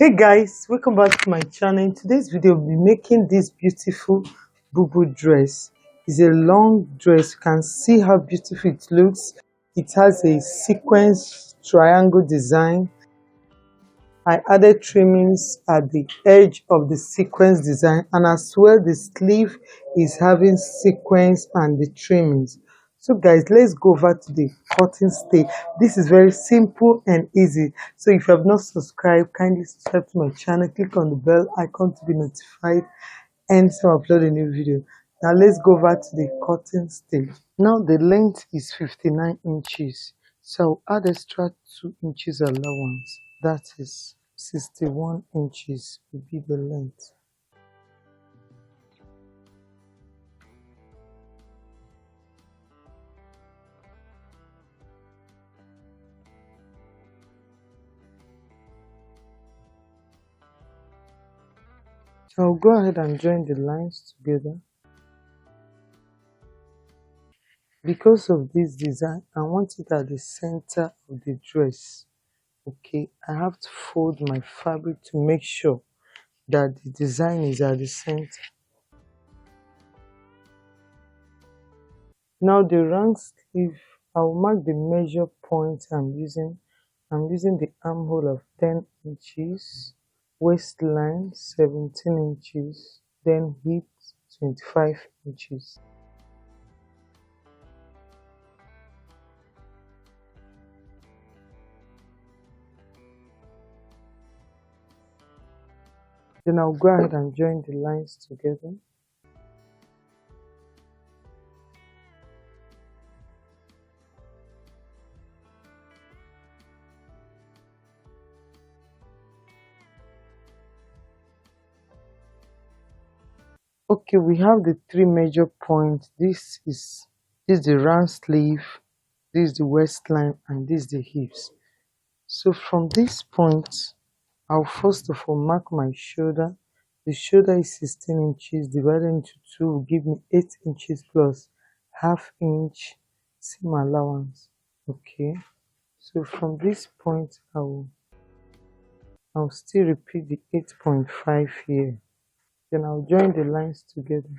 Hey guys, welcome back to my channel. In today's video, we'll be making this beautiful Bubu dress. It's a long dress. You can see how beautiful it looks. It has a sequence triangle design. I added trimmings at the edge of the sequence design, and as well the sleeve is having sequence and the trimmings. So guys, let's go over to the cutting stage. This is very simple and easy. So if you have not subscribed, kindly subscribe to my channel, click on the bell icon to be notified anytime I upload a new video. Now let's go over to the cutting stage. Now the length is 59 inches. So I'll add extra 2 inches allowance. That is 61 inches will be the length. So I'll go ahead and join the lines together. Because of this design, I want it at the center of the dress. Okay, I have to fold my fabric to make sure that the design is at the center. Now the round sleeve, I'll mark the measure point I'm using. I'm using the armhole of 10 inches, waistline 17 inches, then hip 25 inches. Then I'll go ahead and join the lines together. Okay, we have the 3 major points. This is the round sleeve, this is the waistline, and this is the hips. So from this point, I'll first of all mark my shoulder. The shoulder is 16 inches divided into 2 will give me 8 inches plus half inch seam allowance. Okay, so from this point I'll still repeat the 8.5 here. Then I'll join the lines together.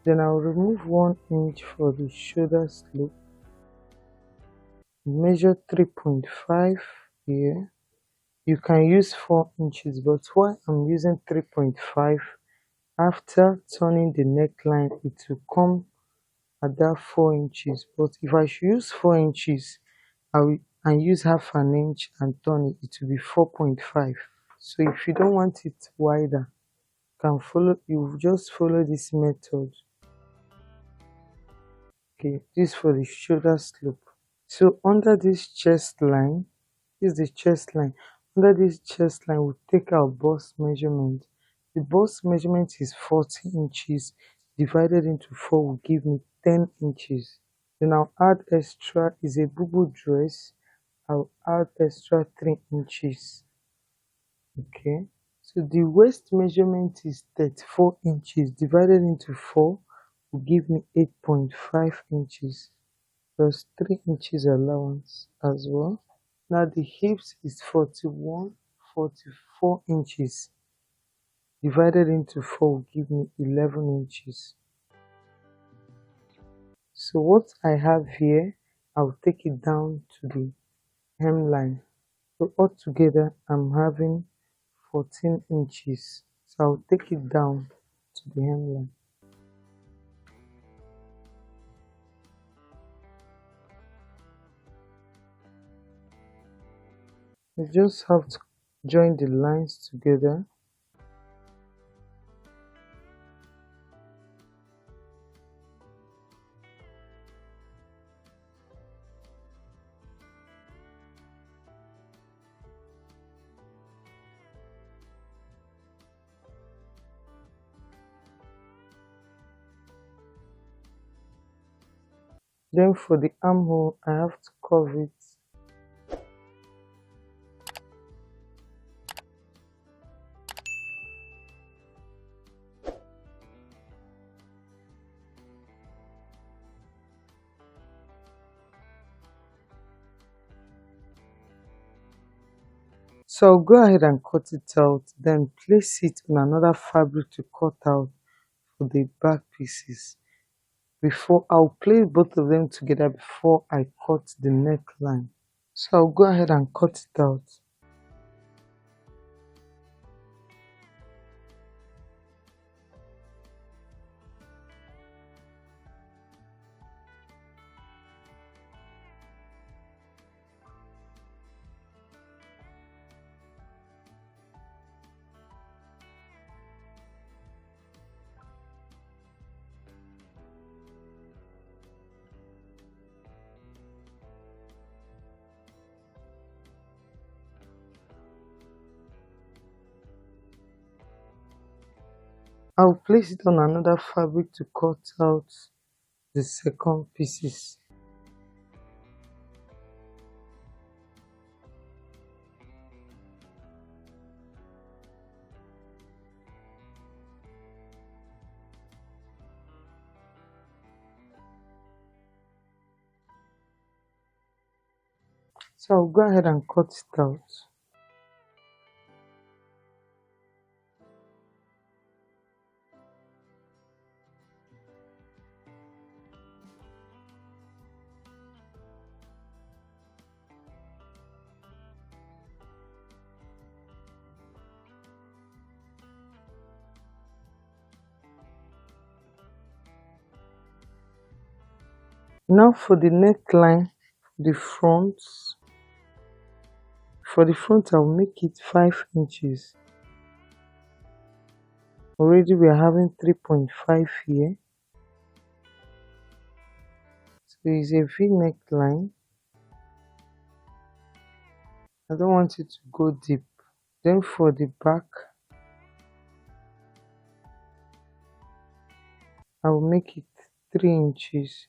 Then I'll remove 1 inch for the shoulder slope. Measure 3.5 here. You can use 4 inches, but why I'm using 3.5, after turning the neckline, it will come at that 4 inches. But if I should use 4 inches, and use half an inch and turn it, it will be 4.5. So if you don't want it wider, you just follow this method. Okay, this for the shoulder slope. So under this chest line, this is the chest line. Under this chest line, we'll take our bust measurement. The bust measurement is 40 inches divided into 4 will give me 10 inches. Then I'll add extra, is a Bubu dress. I'll add extra 3 inches. Okay, so the waist measurement is 34 inches divided into 4 will give me 8.5 inches plus 3 inches allowance as well. Now the hips is 44 inches divided into 4 will give me 11 inches. So what I have here, I'll take it down to the hemline. So altogether I'm having 14 inches. So I'll take it down to the hemline. You just have to join the lines together. Then for the armhole, I have to curve it. So I'll go ahead and cut it out, then place it on another fabric to cut out for the back pieces. Before I'll place both of them together before I cut the neckline. So I'll go ahead and cut it out. I'll place it on another fabric to cut out the second pieces. So I'll go ahead and cut it out. Now for the neckline, for the front I'll make it 5 inches. Already we are having 3.5 here. So it's a V neckline. I don't want it to go deep. Then for the back, I will make it 3 inches.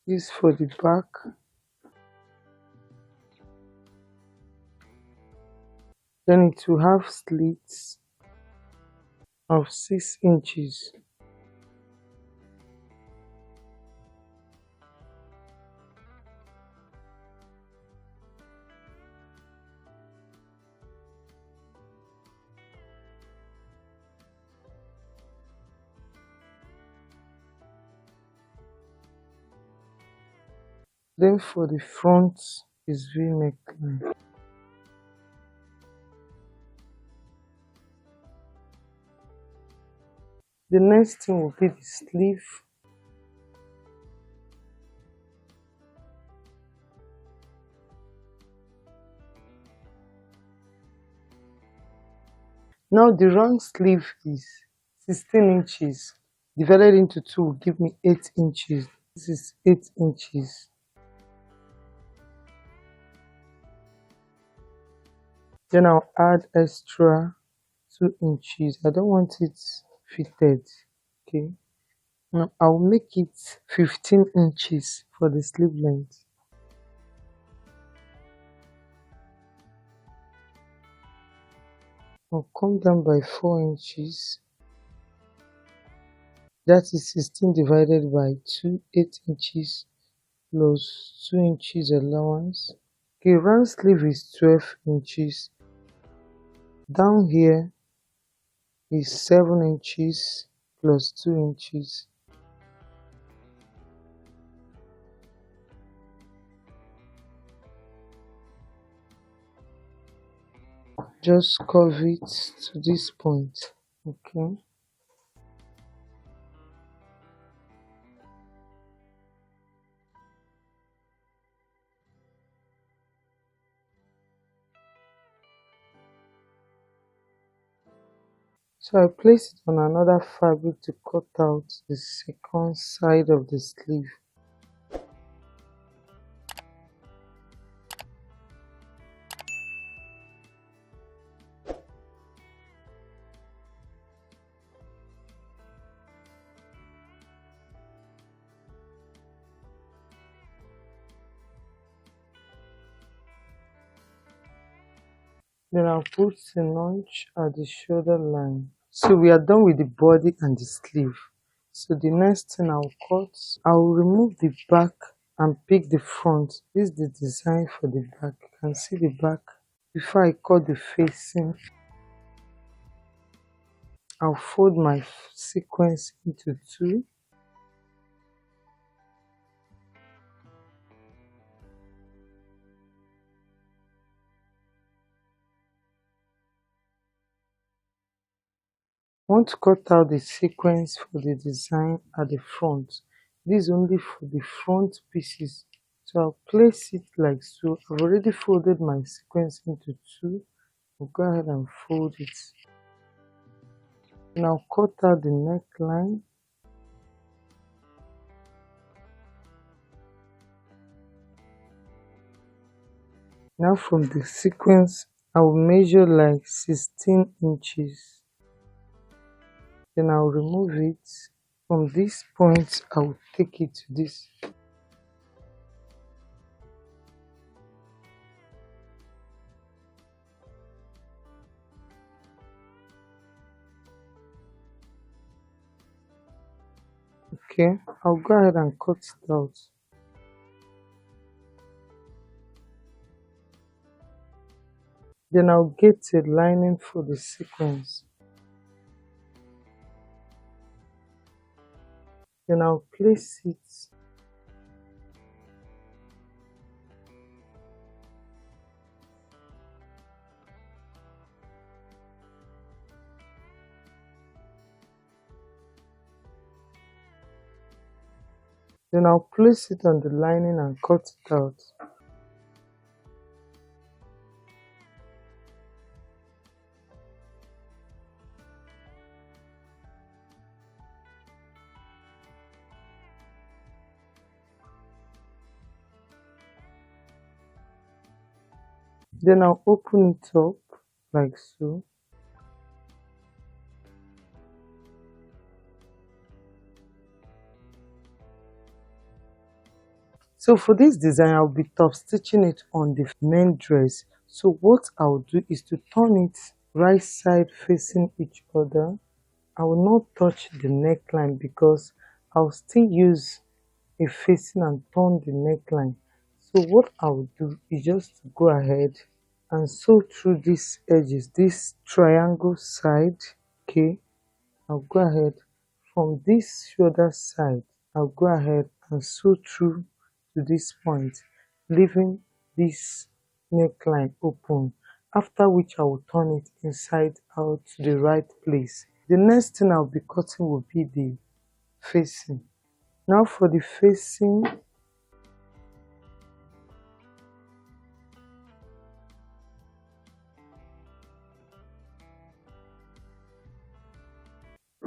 This for the back. Then it will have slits of 6 inches. Then for the front is V neckline. The next thing will be the sleeve. Now the round sleeve is 16 inches. Divided into 2 will give me 8 inches. This is 8 inches. Then I'll add extra 2 inches. I don't want it fitted. Okay. Now I'll make it 15 inches for the sleeve length. I'll come down by 4 inches. That is 16 divided by 2, 8 inches plus 2 inches allowance. Okay, round sleeve is 12 inches. Down here is 7 inches plus 2 inches. Just curve it to this point. Okay. So I place it on another fabric to cut out the second side of the sleeve. Then I'll put a notch at the shoulder line. So we are done with the body and the sleeve. So the next thing I'll cut, I'll remove the back and pick the front. This is the design for the back. You can see the back. Before I cut the facing, I'll fold my sequence into two. I want to cut out the sequence for the design at the front. This is only for the front pieces. So I'll place it like so. I've already folded my sequence into two. I'll go ahead and fold it. And I'll cut out the neckline. Now from the sequence, I will measure like 16 inches. Then I'll remove it. From this point, I'll take it to this. Okay, I'll go ahead and cut it out. Then I'll get a lining for the sequence. Then I'll place it. Then I'll place it on the lining and cut it out. Then I'll open it up like so. So for this design, I'll be top stitching it on the main dress. So what I'll do is to turn it right side facing each other. I will not touch the neckline because I'll still use a facing and turn the neckline. So what I'll do is just to go ahead and sew through these edges, this triangle side. Okay, I'll go ahead from this shoulder side. I'll go ahead and sew through to this point, leaving this neckline open, after which I will turn it inside out to the right place. The next thing I'll be cutting will be the facing. Now for the facing,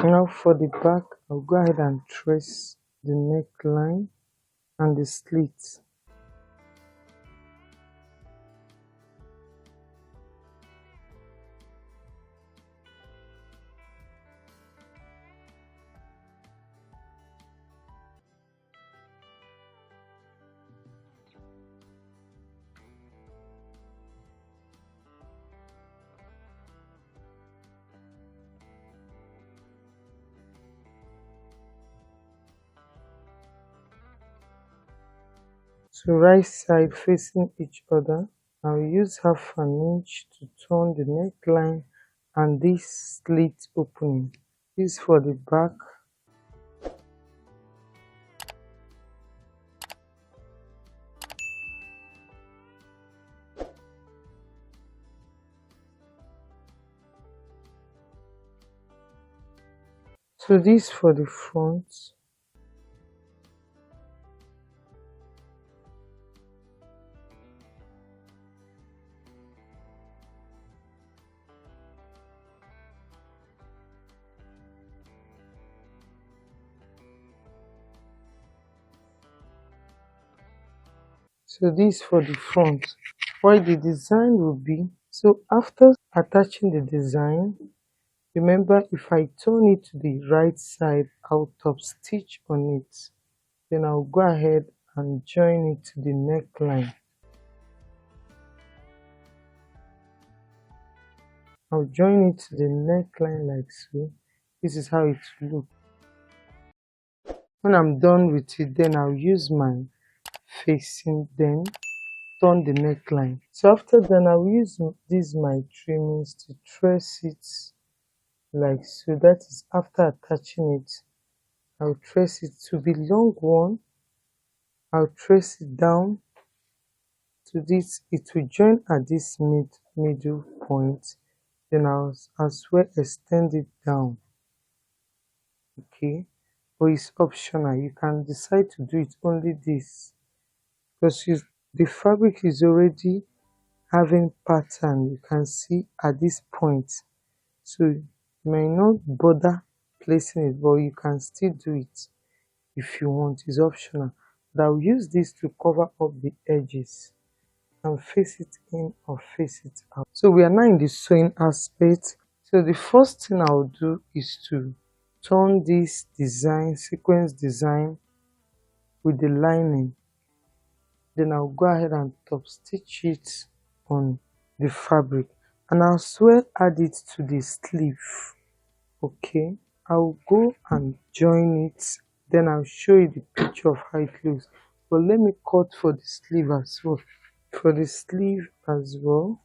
now for the back, I'll go ahead and trace the neckline and the slit. So right side facing each other, I'll use half an inch to turn the neckline and this slit opening. This is for the back. So this for the front. So this for the front. Why the design will be, so after attaching the design, remember if I turn it to the right side, I'll top stitch on it. Then I'll go ahead and join it to the neckline. I'll join it to the neckline like so. This is how it will look. When I'm done with it, then I'll use my facing, then turn the neckline. So after then I'll use this my trimmings to trace it like so. That is after attaching it. I'll trace it to be long one. I'll trace it down to this. It will join at this middle point. Then I'll as well extend it down. Okay, but it's optional. You can decide to do it only this because the fabric is already having pattern. You can see at this point, so you may not bother placing it, but you can still do it if you want. It's optional. But I'll use this to cover up the edges and face it in or face it out. So we are now in the sewing aspect. So the first thing I'll do is to turn this design, sequence design with the lining. Then I'll go ahead and top stitch it on the fabric, and I'll as well add it to the sleeve. Okay, I'll go and join it, then I'll show you the picture of how it looks. But let me cut for the sleeve as well. For the sleeve as well,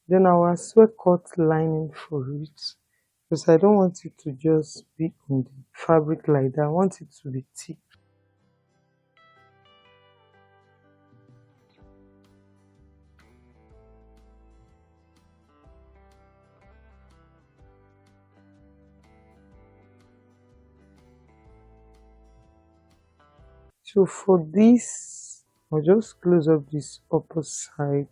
then I'll as well cut lining for it because I don't want it to just be on the fabric like that. I want it to be thick. So for this, I'll just close up this upper side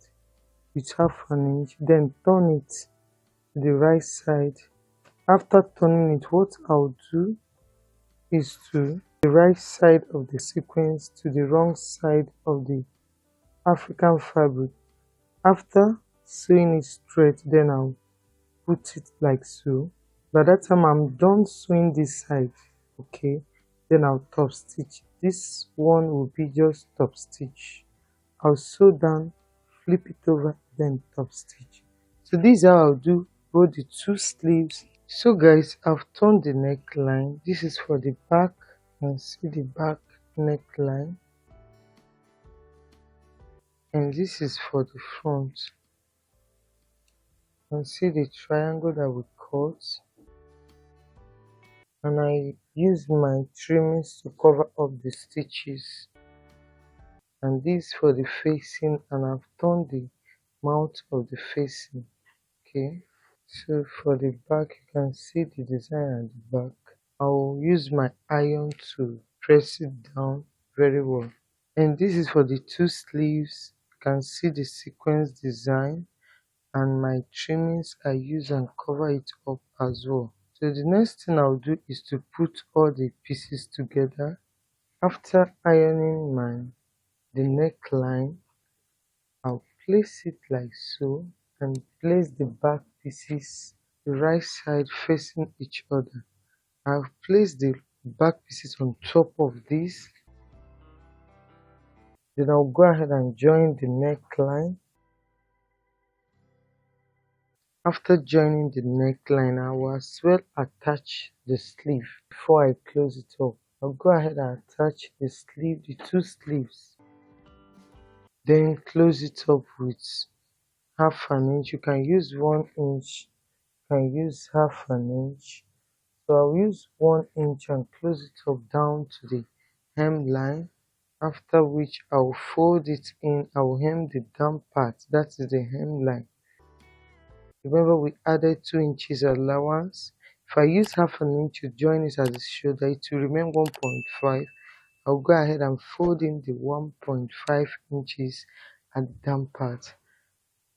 with half an inch, then turn it to the right side. After turning it, what I'll do is to the right side of the sequence to the wrong side of the African fabric. After sewing it straight, then I'll put it like so. By that time I'm done sewing this side, okay, then I'll top stitch. This one will be just top stitch. I'll sew down, flip it over, then top stitch. So this is how I'll do both the two sleeves. So guys, I've turned the neckline. This is for the back. You can see the back neckline, and this is for the front. You can see the triangle that we cut, and I use my trimmings to cover up the stitches. And this for the facing, and I've turned the mouth of the facing. Okay, so for the back you can see the design at the back. I'll use my iron to press it down very well. And this is for the two sleeves. You can see the sequence design, and my trimmings I use and cover it up as well. So the next thing I'll do is to put all the pieces together. After ironing the neckline, I'll place it like so and place the back pieces the right side facing each other. I've placed the back pieces on top of this. Then I'll go ahead and join the neckline. After joining the neckline, I will as well attach the sleeve. Before I close it up, I'll go ahead and attach the sleeve, the two sleeves. Then close it up with half an inch. You can use 1 inch, you can use half an inch. So I'll use 1 inch and close it up down to the hemline. After which I'll fold it in. I'll hem the down part, that is the hemline. Remember we added 2 inches allowance. If I use half an inch to join it at the shoulder, it will remain 1.5. I'll go ahead and fold in the 1.5 inches at the down part.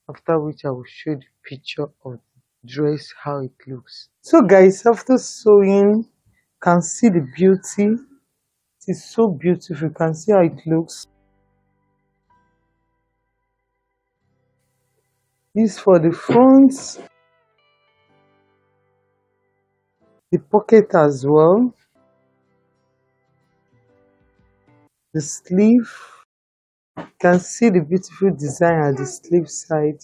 After which I will show the picture of the dress, how it looks. So guys, after sewing, you can see the beauty. It is so beautiful. You can see how it looks. This for the front, the pocket as well, the sleeve. You can see the beautiful design at the sleeve side.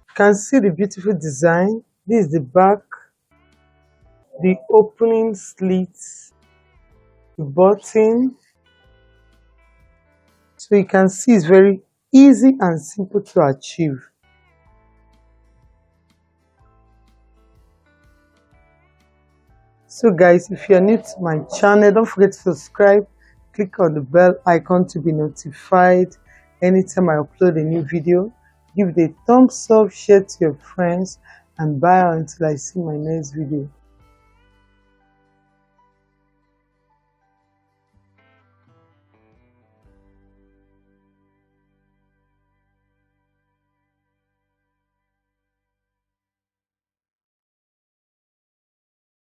You can see the beautiful design. This is the back, the opening slit, the button. So you can see it's very easy and simple to achieve. So guys, if you are new to my channel, don't forget to subscribe, click on the bell icon to be notified anytime I upload a new video. Give it a thumbs up, share to your friends, and bye until I see my next video.